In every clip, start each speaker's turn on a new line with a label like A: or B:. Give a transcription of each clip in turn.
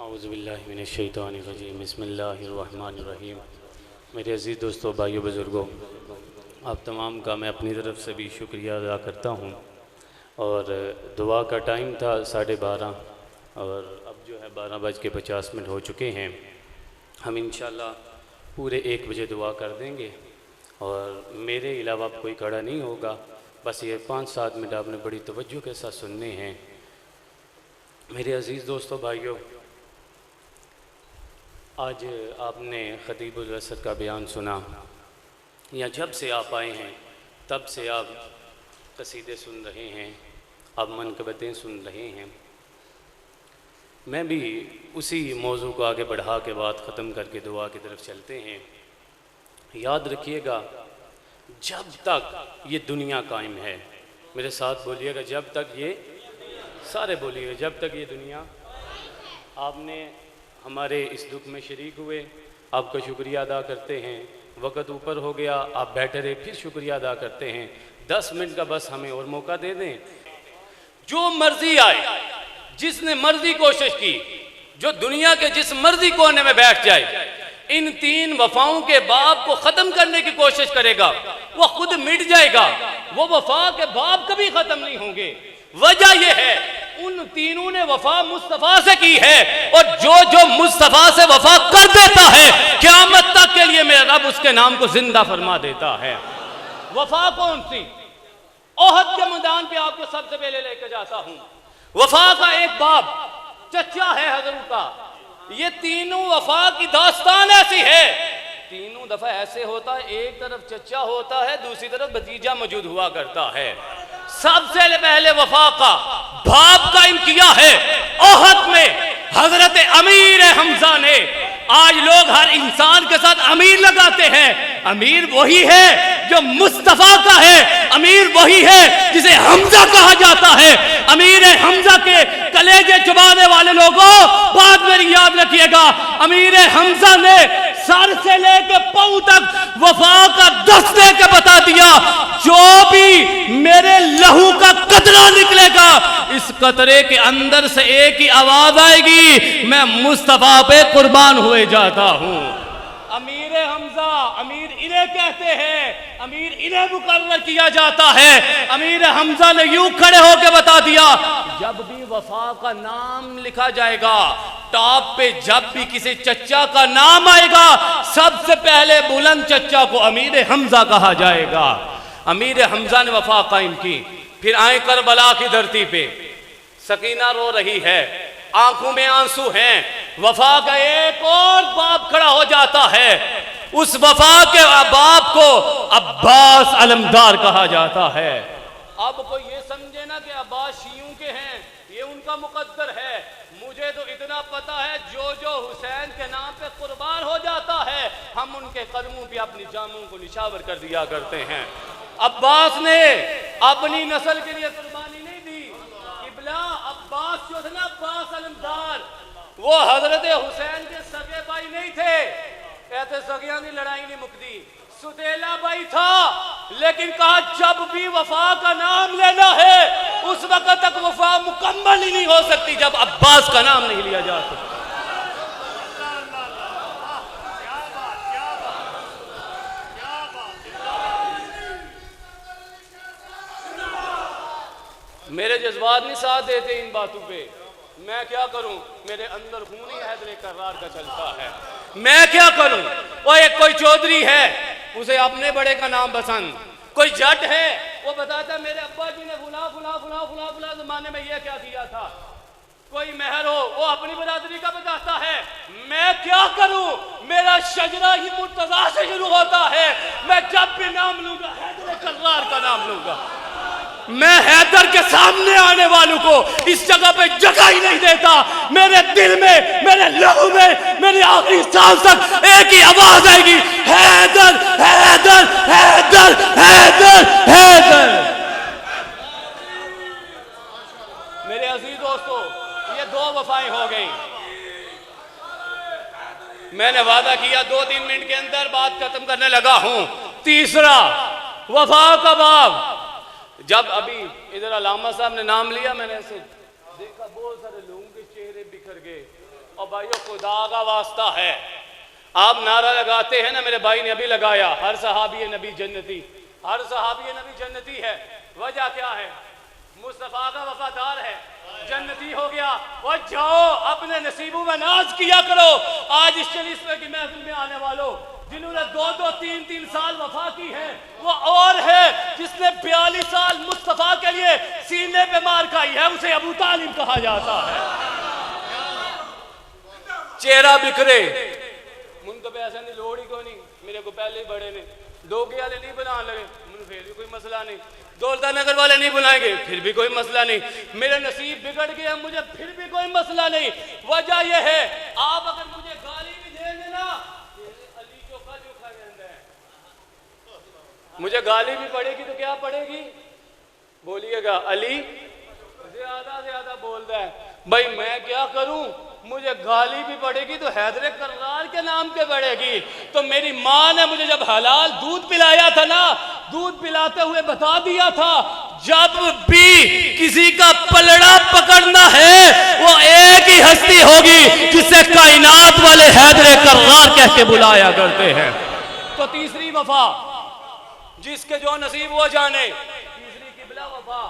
A: औज़ुबिल्लाहि मिनश्शैतानिर्रजीम बिस्मिल्लाहिर्रहमानिर्रहीम। मेरे अज़ीज़ दोस्तों, भाइयों, बुज़ुर्गों, आप तमाम का मैं अपनी तरफ़ से भी शुक्रिया अदा करता हूँ। और दुआ का टाइम था 12:30 और अब जो है 12:50 हो चुके हैं। हम इंशाअल्लाह पूरे 1 बजे दुआ कर देंगे और मेरे अलावा कोई खड़ा नहीं होगा। बस ये 5-7 मिनट आपने बड़ी तवज्जो के साथ सुनने हैं। मेरे अज़ीज़ दोस्तों, भाइयों, आज आपने ख़तीबुल असर का बयान सुना, या जब से आप आए हैं तब से आप कसीदे सुन रहे हैं, आप मनक़बतें सुन रहे हैं। मैं भी उसी मौजू को आगे बढ़ा के बात ख़त्म करके दुआ की तरफ चलते हैं। याद रखिएगा, जब तक ये दुनिया कायम है, मेरे साथ बोलिएगा, जब तक ये, सारे बोलिएगा, जब तक ये दुनिया। आपने हमारे इस दुख में शरीक हुए, आपका शुक्रिया अदा करते हैं। वक़्त ऊपर हो गया, आप बैठे रहे, फिर शुक्रिया अदा करते हैं। 10 मिनट का बस हमें और मौका दे दें। जो मर्जी आए, जिसने मर्जी कोशिश की, जो दुनिया के जिस मर्जी कोने में बैठ जाए, इन 3 वफाओं के बाप को ख़त्म करने की कोशिश करेगा, वो खुद मिट जाएगा। वो वफा के बाप कभी ख़त्म नहीं होंगे। वजह यह है, उन तीनों ने वफा मुस्तफ़ा से की है, और जो मुस्तफ़ा से वफा कर देता है, क़यामत तक के लिए मेरा रब उसके नाम को जिंदा फरमा देता है। वफा कौन सी? ओहद के मैदान पे आपको सबसे पहले लेकर जाता हूं। वफा का एक बाप चचा है हज़रत का। ये तीनों वफा की दास्तान ऐसी है, तीनों दफा ऐसे होता है, एक तरफ चचा होता है, दूसरी तरफ भतीजा मौजूद हुआ करता है। सबसे पहले वफा का बाप कायम किया है ओहद में हजरत अमीर हमजा ने। आज लोग हर इंसान के साथ अमीर लगाते हैं। अमीर वही है जो मुस्तफा का है, अमीर वही है जिसे हमजा कहा जाता है। अमीर हमजा के कलेजे चुबाने वाले लोगों, बात मेरी याद रखिएगा, अमीर हमजा ने सर से लेकर पांव तक वफा का दस्त दे के बता दिया, जो भी मेरे लहू का कतरा निकलेगा, इस कतरे के अंदर से एक ही आवाज आएगी, मैं मुस्तफा पे कुर्बान हुए जाता हूं। अमीर हमजा, अमीर इन्हें कहते हैं, अमीर इन्हें मुकर्रर किया जाता है। अमीर हमजा ने यूं खड़े होकर बता दिया, जब भी वफा का नाम लिखा जाएगा, टॉप पे जब भी किसी चच्चा का नाम आएगा, सबसे पहले बुलंद चच्चा को अमीर हमजा कहा जाएगा। अमीर हमजा ने वफा कायम की। फिर आए करबला की धरती पे, सकीना रो रही है, आंखों में आंसू हैं। वफा का एक और बाप खड़ा हो जाता है। उस वफा के बाप को अब्बास अलमदार कहा जाता है। अब कोई ये समझे ना कि अब्बास शियों के हैं, ये उनका मुकद्दर है। मुझे तो इतना पता है, जो हुसैन के नाम पे कुर्बान हो जाता है, हम उनके कदमों पे अपनी जामों को निशावर कर दिया करते हैं। अब्बास ने अपनी नस्ल के लिए कुर्बानी नहीं दी। इब्ला अब्बास जो थे ना, अब्बास अलमदार, वो हजरत हुसैन के सगे भाई नहीं थे। कहते सगियां की लड़ाई नहीं मुकती, सुतेला भाई था, लेकिन कहा जब भी वफा का नाम लेना है, उस वक्त तक वफा मुकम्मल ही नहीं हो सकती जब अब्बास का नाम नहीं लिया जा सकता। मेरे जज्बात नहीं साथ देते इन बातों पे। मैं क्या करूं, मेरे अंदर खून ही हैदर करार का चलता है। मैं क्या करूं? वो एक कोई चौधरी है, उसे अपने बड़े का नाम पसंद, कोई जट है, वो बताता मेरे अब्बा जी ने फुला फुला फुला फुला फुला जमाने में ये क्या किया था। कोई मेहर हो, वो अपनी बरादरी का बताता है। मैं क्या करूं, मेरा शजरा ही मुर्तजा से शुरू होता है। मैं जब भी नाम लूंगा हैदर करार का नाम लूंगा। मैं हैदर के सामने आने वालों को इस जगह पे जगह ही नहीं देता। मेरे दिल में, मेरे लहू में, मेरी आखिरी सांस तक एक ही आवाज आएगी, हैदर हैदर हैदर हैदर हैदर। मेरे अजीज दोस्तों, ये 2 वफाएं हो गई। मैंने वादा किया 2-3 मिनट के अंदर बात खत्म करने लगा हूं। तीसरा, वफा का बाप। जब अभी इधर अलामा साहब ने नाम लिया, मैंने ऐसे देखा बहुत सारे लोगों के चेहरे बिखर गए, और भाइयों खुदा का वास्ता है, आप नारा लगाते हैं ना, मेरे भाई ने अभी लगाया, हर सहाबी नबी जन्नती, हर सहाबी नबी जन्नती है। वजह क्या है? मुस्तफ़ा का वफादार है, जन्नती हो गया। और जाओ अपने नसीबों में नाज किया करो। आज इस शरीफ की महफिल में आने वालों जिन्होंने 2-2, 3-3 साल वफा की है, वो और है जिसने 42 साल मुस्तफ़ा के लिए सीने पे मार खाई है, उसे अबू तालिब कहा जाता है। चेहरा बिखरे मुझको पैसा नहीं, लोड़ ही को नहीं, मेरे को पहले ही बड़े ने डोगे वाले नहीं बना लगे, मुझे फिर भी कोई मसला नहीं, दौलता नगर वाले नहीं बुलाएंगे फिर भी कोई मसला नहीं, मेरे नसीब बिगड़ गया मुझे फिर भी कोई मसला नहीं। वजह यह है, आप अगर मुझे गाली भी देंगे ना, अली चोखा चोखा कहता है, मुझे गाली भी पड़ेगी तो क्या पड़ेगी? बोलिएगा, अली ज्यादा ज्यादा बोलता है। भाई मैं क्या करूं, मुझे गाली भी पड़ेगी तो हैदर कर्रार के नाम पे पड़ेगी। तो मेरी माँ ने मुझे जब हलाल दूध पिलाया था ना, दूध पिलाते हुए बता दिया था, जब भी किसी का पलड़ा पकड़ना है वो एक ही हस्ती होगी जिसे कायनात वाले हैदर कर्रार कह के बुलाया करते हैं। तो तीसरी वफा जिसके जो नसीब वो जाने, तीसरी किबला वफा।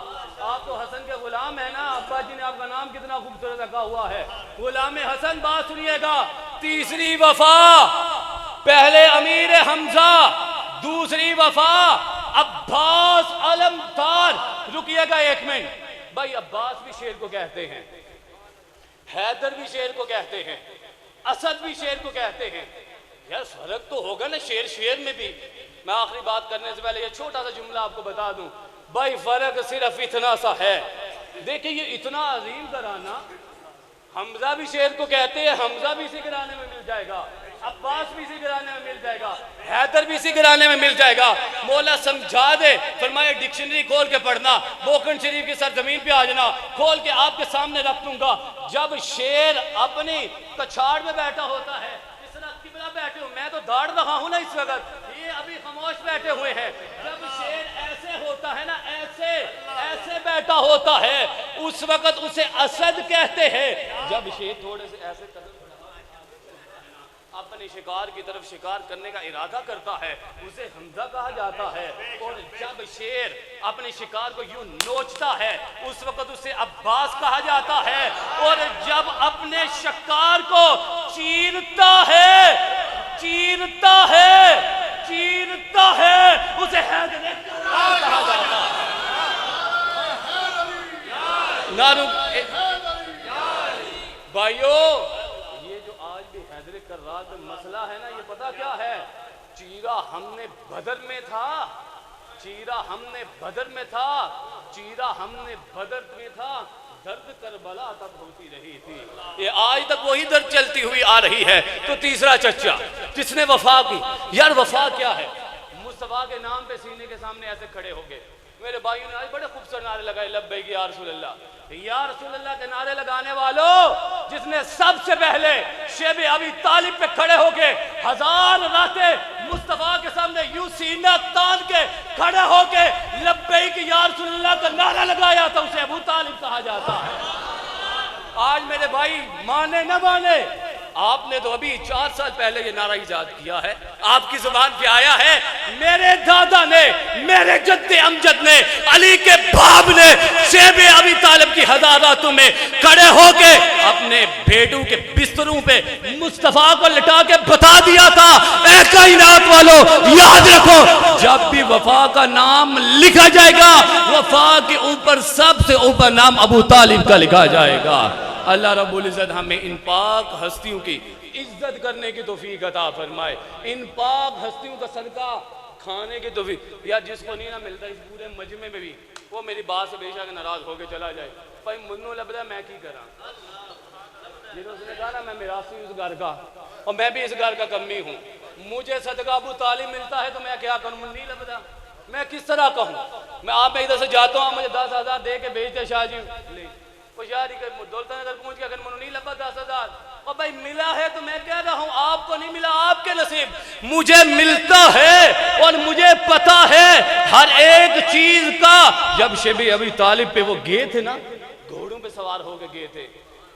A: आप तो हसन के गुलाम है ना, अब्बा जी ने आपका नाम कितना खूबसूरत रखा हुआ है, गुलाम हसन। बात सुनिएगा, तीसरी वफा पहले अमीर हमजा, दूसरी वफा अब्बास अलमदार। रुकिएगा एक मिनट, भाई अब्बास भी शेर को कहते हैं, हैदर भी शेर को कहते हैं, असद भी शेर को कहते हैं। यार फर्क तो होगा ना शेर शेर में भी। मैं आखिरी बात करने से पहले ये छोटा सा जुमला आपको बता दूं, भाई फर्क सिर्फ इतना सा है। देखिए ये इतना अजीम घराना, हमजा भी शेर को कहते हैं, हमजा भी इसी घराने में मिल जाएगा, अब्बास भी इसी घराने में मिल जाएगा, हैदर भी इसी घराने में मिल जाएगा। मौला समझा दे, फरमाए डिक्शनरी खोल के पढ़ना, बोकन शरीफ की सरजमीन पे आ जाना, खोल के आपके सामने रख दूंगा। जब शेर अपनी कछाड़ में बैठा होता है, इस तरह किबला बैठे हो, मैं तो दाड़ रहा हूं ना इस वक्त, ये अभी खामोश बैठे हुए हैं। जब शेर ऐसे होता है ना, ऐसे ऐसे बैठा होता है, उस वक्त उसे असद कहते हैं। जब शेर थोड़े से ऐसे अपने शिकार की तरफ शिकार करने का इरादा करता है, उसे हमजा कहा जाता है। और जब शेर अपने शिकार को यूं नोचता है, उस वक्त उसे अब्बास कहा जाता है। और जब अपने शिकार को चीरता है, चीरता है, चीरता है, उसे हैदर कहा जाता है। नारू भाइयों, ये जो आज भी हैदर कर्रार में मसला है ना, ये पता क्या है? चीरा हमने बदर में था, चीरा हमने बदर में था, चीरा हमने बदर में था, दर्द करबला तब होती रही थी। ये आज तक वही दर्द चलती हुई आ रही है। तो तीसरा चच्चा जिसने वफा की, यार वफा क्या है? मुस्तफा के नाम पे सीने के सामने ऐसे खड़े हो गए। मेरे भाइयों ने आज बड़े खूबसूरत नारे लगाए, लब्बैक या रसूल अल्लाह, या रसूल अल्लाह के नारे लगाने वालों, जिसने सबसे पहले शेब अबी तालिब पे खड़े होके 1000 रातें मुस्तफा के सामने यूं सीना तान के खड़े होके लब्बैक या रसूल अल्लाह का नारा लगाया था, उसे अबू तालिब कहा जाता है। आज मेरे भाई माने न माने, आपने तो अभी 4 साल पहले ये नारा इजाद किया है, आपकी जुबान पे आया है। मेरे दादा ने, मेरे जद्दे अमजद ने, अली के बाप ने शेब अबी तालिब की 1000 रातों में खड़े होके अपने बेटों के बिस्तरों पे मुस्तफा को लिटा के बता दिया था, ऐ कायनात वालों याद रखो, जब भी वफा का नाम लिखा जाएगा, वफा के ऊपर सबसे ऊपर नाम अबू तालिब का लिखा जाएगा। अल्लाह रब्बुल इज़्ज़त हमें इन पाक हस्तियों की इज्जत करने की तौफीक अता फरमाए, इन पाक हस्तियों का सदका खाने की तौफीक। या जिसको नहीं ना मिलता इस पूरे मजमे में भी, वो मेरी बात से बेशक नाराज होकर चला जाए, भाई मुन्नू लबदा मैं की करा, जिन्होंने कहा ना मैं मिरासी उस घर का, और मैं भी इस घर का कमी हूँ, मुझे सदका अबू तालिब मिलता है तो मैं क्या करूँ? मुन्नी लबदा मैं किस तरह कहूँ? मैं आप इधर से जाता हूँ, मुझे 10,000 दे के भेजते शाह जी, दौलता नगर पहुंच के अगर मुझे नहीं लगा 10,000, और भाई मिला है तो मैं कह रहा हूं आपको नहीं मिला, आपके नसीब, मुझे मिलता है। और मुझे पता है हर एक चीज का। जब शेब अबी तालिब पे वो गए थे ना, घोड़ों पे सवार होके गए थे,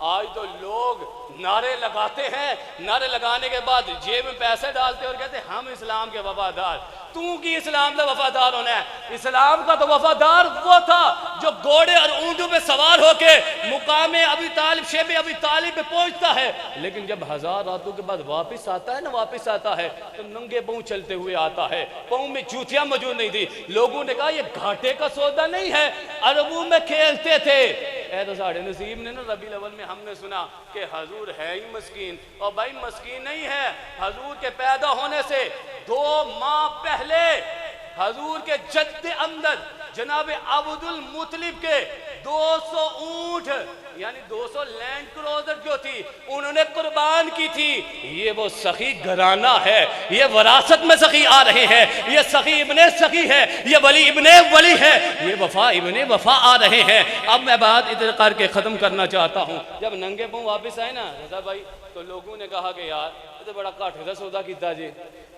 A: आज तो लोग नारे लगाते हैं, नारे लगाने के बाद जेब में पैसे डालते और कहते हैं हम इस्लाम के वफादार। तू की इस्लाम का वफादार होना है? इस्लाम का तो वफादार वो था जो घोड़े और ऊंटों पे सवार होके मुकामे अबी तालिब, शेब अबी तालिब पे पहुंचता है, लेकिन जब 1000 रातों के बाद वापस आता है ना, वापस आता है तो नंगे पांव चलते हुए आता है। पांव में जूतियां मौजूद नहीं थी। लोगों ने कहा ये घाटे का सौदा नहीं है, अरबों में खेलते थे। ए तो साढ़े नसीब ने ना रबी अव्वल में हमने सुना कि हजूर है ही मस्कीन, और भाई मस्कीन नहीं है। हजूर के पैदा होने से 2 माह पहले हजूर के जद्दे अमजद जनाब अब्दुल मुतलिब के 200 ऊंट यानी 200 लैंड क्रूजर जो थी उन्होंने कुर्बान की थी। ये वो सखी घराना है, ये वरासत में सखी आ रहे हैं, ये सखी इब्ने सखी है, ये वली इब्ने वली है, ये वफा इब्ने वफा आ रहे हैं। अब मैं बात इधर करके ख़त्म करना चाहता हूँ। जब नंगे पांव वापस आए ना रजा भाई, तो लोगों ने कहा कि यार ये तो बड़ा घाटे का सौदा किया जी,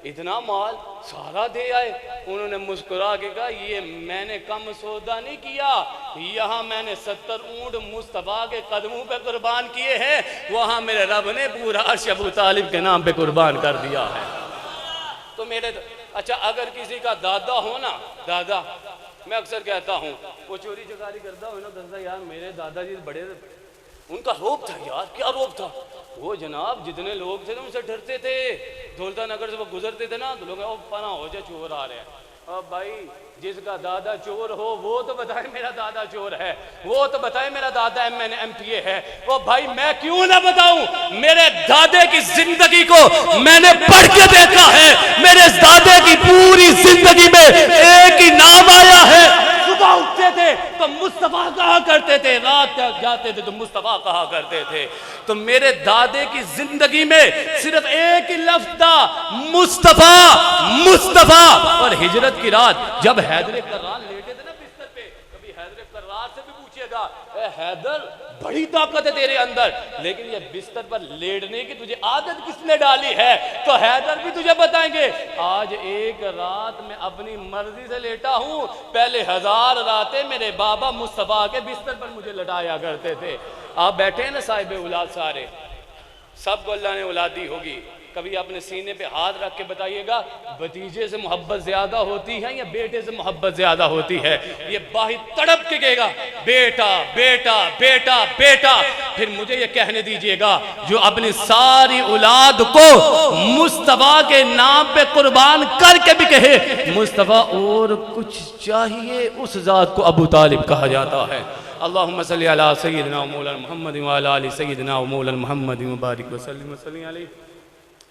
A: इतना माल सारा दे आए। उन्होंने मुस्कुरा के कहा ये मैंने कम सौदा नहीं किया, यहाँ मैंने 70 ऊंट मुस्तफा के कदमों पे कुर्बान किए हैं, वहाँ मेरे रब ने पूरा अर्श अबू तालिब के नाम पे कुर्बान कर दिया है। तो मेरे अच्छा अगर किसी का दादा हो ना, दादा मैं अक्सर कहता हूँ वो चोरी चकारी करता हो ना, दसदा यार मेरे दादाजी बड़े, उनका रोब था यार, क्या रोब था। वो जनाब जितने लोग थे ना उनसे डरते थे। दौलता नगर से वो गुजरते थे ना तो लोग पना हो जाए चोर आ रहे हैं। अब भाई जिसका दादा चोर हो वो तो बताए मेरा दादा चोर है, वो तो बताए मेरा दादा MPA है। वो भाई मैं क्यों ना बताऊं, मेरे दादे की जिंदगी को मैंने पढ़ के देखा है। मेरे दादे की पूरी जिंदगी में एक ही नाम आया है, सुबह उठते थे तो मुस्तफा कहा करते थे, रात तक जाते थे तो मुस्तफा कहा करते थे। तो मेरे दादे की जिंदगी में सिर्फ एक ही लफ्ज था, मुस्तफा मुस्तफा। और हिजरत की रात जब हैदर कर्रार लेटे थे ना बिस्तर पे, कभी हैदर कर्रार से भी पूछिएगा ए हैदर बड़ी ताकत है तेरे अंदर, लेकिन ये बिस्तर पर लेटने की तुझे आदत किसने डाली है? तो हैदर भी तुझे बताएंगे। आज एक रात में अपनी मर्जी से लेटा हूं, पहले 1000 रातें मेरे बाबा मुस्तफा के बिस्तर पर मुझे लटाया करते थे। आप बैठे हैं ना साहिब औलाद, सारे सबको अल्लाह ने औलाद दी होगी। कभी अपने सीने पे हाथ रख के बताइएगा भतीजे से मोहब्बत ज्यादा होती है या बेटे से मोहब्बत ज्यादा होती है? ये बाही तड़प के कहेगा बेटा बेटा बेटा बेटा। फिर मुझे ये कहने दीजिएगा जो अपनी सारी औलाद को मुस्तफा के नाम पे कुर्बान करके भी कहे मुस्तफा और कुछ चाहिए, उस जात को अबू तालिब कहा जाता है। अल्लाहुम्मा सल्ली अला सय्यिदिना मौलाना मुहम्मद व अला आलि सय्यिदिना मौलाना मुहम्मद व बारिक वसल्लिम वसल्लिम अलैहि।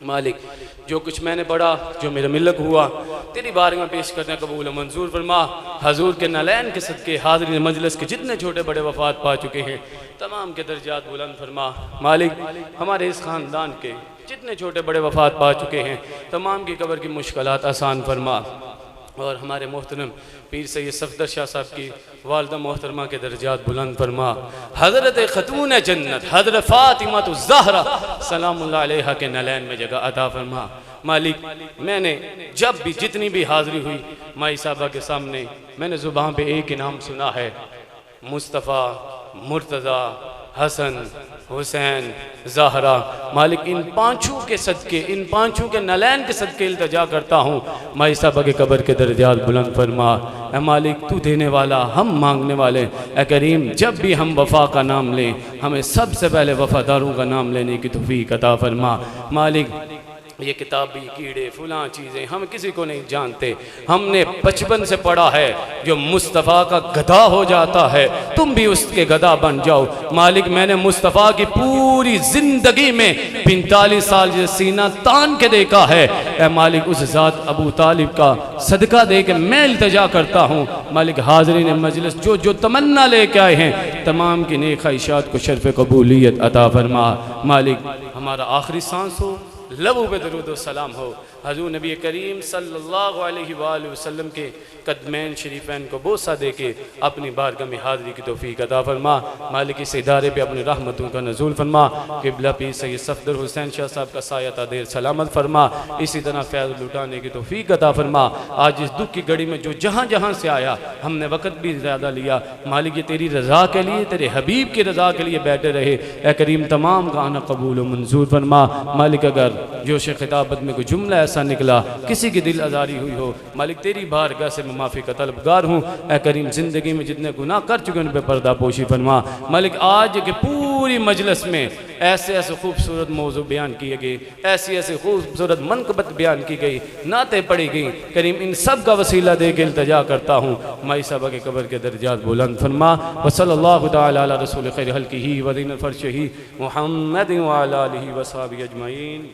A: मालिक जो कुछ मैंने पढ़ा, जो मेरा मिलक हुआ तेरी बारगाह में पेश करने कबूल मंजूर फरमा। हजूर के नलैन के सदके हाज़िरीन मजलिस के जितने छोटे बड़े वफात पा चुके हैं तमाम के दर्जात बुलंद फरमा। मालिक हमारे इस ख़ानदान के जितने छोटे बड़े वफात पा चुके हैं तमाम की कब्र की मुश्किलात आसान फरमा। और हमारे मोहतरम पीर सैयद सफदर शाह साहब की वालदा मोहतरमा के दर्जात बुलंद फरमा। हज़रत खतून जन्नत हज़रत फ़ातिमा ज़हरा सलामुल्लाह अलैहा के नलैन में जगह अता फरमा। मालिक मैंने जब भी जितनी भी हाज़िरी हुई माई साहबा के सामने मैंने ज़ुबान पे एक ही नाम सुना है, मुस्तफ़ा मुर्तज़ा हसन हुसैन ज़हरा। मालिक इन पाँचों के सदके, इन पाँचों के नलैन के सदके इल्तिजा करता हूँ माई साहबा के कब्र के दर्जात बुलंद फरमा। ए मालिक तू देने वाला, हम मांगने वाले। ए करीम जब भी हम वफ़ा का नाम लें हमें सबसे पहले वफ़ादारों का नाम लेने की तौफ़ीक़ अता फरमा। मालिक ये किताबी कीड़े फुलां चीज़ें हम किसी को नहीं जानते, हमने बचपन से पढ़ा है जो मुस्तफ़ा का गधा हो जाता है तुम भी उसके गधा बन जाओ। मालिक मैंने मुस्तफ़ा की पूरी ज़िंदगी में 45 साल जो सीना तान के देखा है। ए मालिक उस ज़ात अबू तालिब का सदका दे के मैं इल्तिजा करता हूँ। मालिक हाज़िरीन मजलिस जो जो तमन्ना लेके आए हैं तमाम की नेक ख्वाहिशात को शर्फ़ कबूलियत अता फरमा। मालिक हमारा आखिरी सांस हो, लबों पे दरूद व सलाम हो। हजूर नबी करीम सल्लल्लाहु अलैहि वसल्लम के कदमैन शरीफैन को बोसा दे के अपनी बारगाह में हाज़री की तौफीक अता फरमा। मालिक इस इदारे पे अपनी रहमतों का नज़ूल फरमा। क़िबला पीर सैयद सफ़दर हुसैन शाह साहब का साया देर सलामत फरमा। इसी तरह फैज़ लुटाने की तौफीक अता फरमा। आज इस दुख की घड़ी में जो जहाँ जहाँ से आया, हमने वक़्त भी ज़्यादा लिया, मालिक ये तेरी रज़ा के लिए, तेरे हबीब की रज़ा के लिए बैठे रहे। ए करीम तमाम का आना कबूल व मंजूर फरमा। मालिक अगर जोश खिताबत में कोई जुमला ऐसा निकला, किसी की दिल आज़ारी हुई हो, मालिक तेरी बारगाह से माफ़ी का तलबगार हूँ। ए करीम ज़िंदगी में जितने गुनाह कर चुके उन पर पर्दा पोशी फरमा। मालिक आज के पूरी मजलिस में ऐसे ऐसे खूबसूरत मौजू बयान किए गए, ऐसी ऐसी खूबसूरत मनकबत बयान की गई, नातें पढ़ी गई। करीम इन सब का वसीला दे के इल्तिजा करता हूँ, माई साहबा के कब्र के दर्जात बुलंद फरमा। व सल्लल्लाहु तआला अला रसूल खैर हल्किही व दीन फर्शिही मुहम्मद व अला आलिहि व सहाबिही अजमईन।